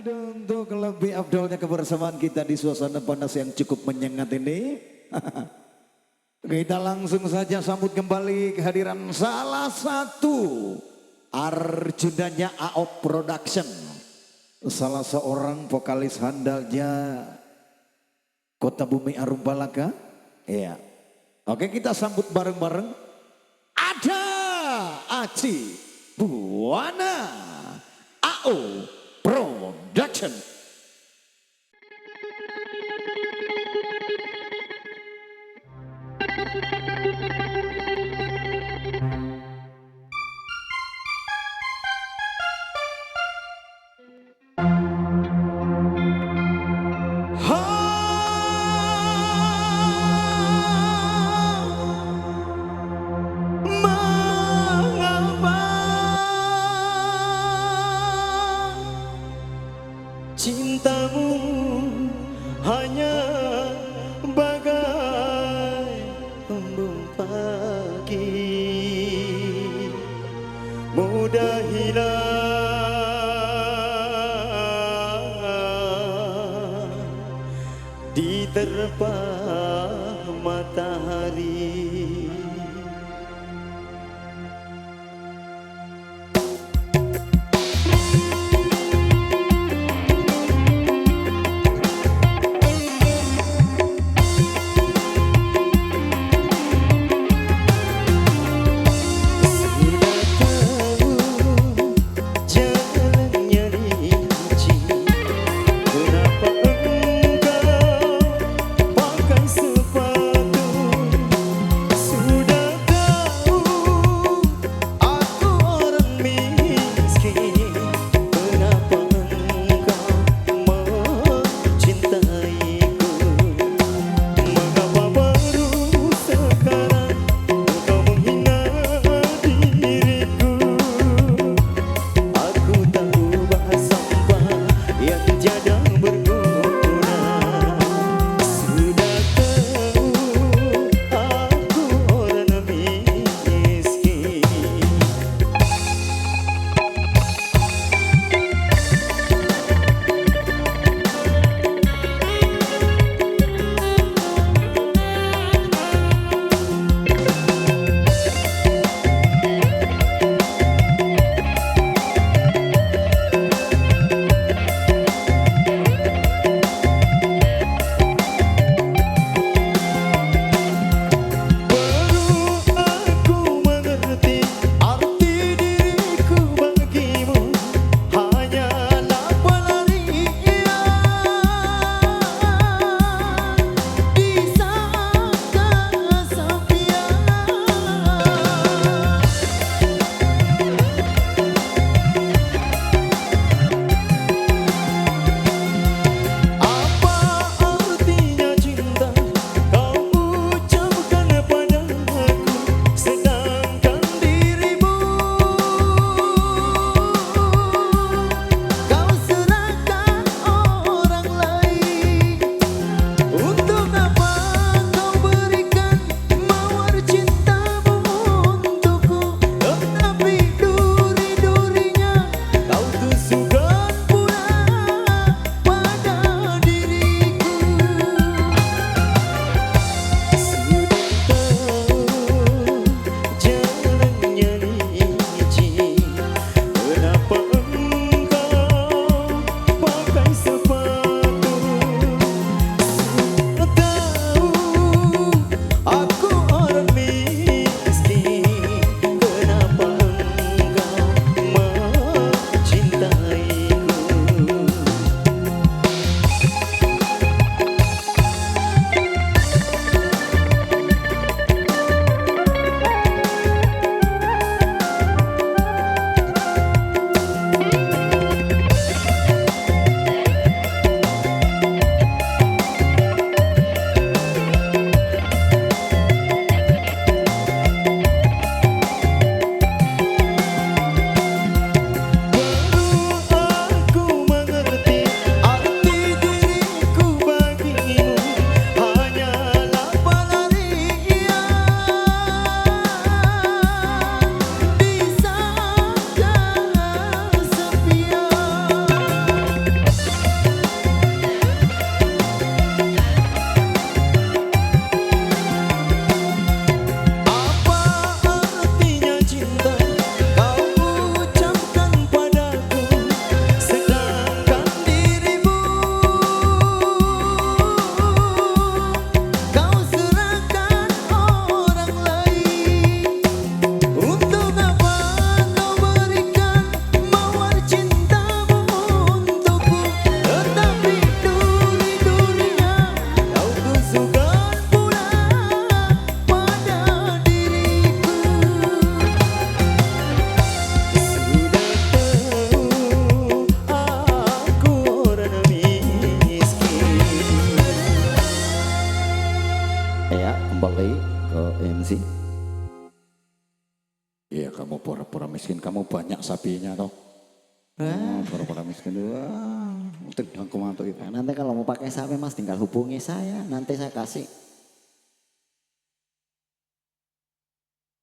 Untuk lebih afdolnya kebersamaan kita di suasana panas yang cukup menyengat ini, kita langsung saja sambut kembali kehadiran salah satu arjunanya AOP Production, salah seorang vokalis handalnya Kota Bumi Arum Balaka. Iya. Oke, kita sambut bareng-bareng. Ada Aci Buana, AOP Production. Cintamu hanya bagai embun pagi, mudah hilang diterpa matahari. rezekinya toh. Para miskin wah, tidak kemantuk itu. Nanti kalau mau pakai sapi Mas tinggal hubungi saya, nanti saya kasih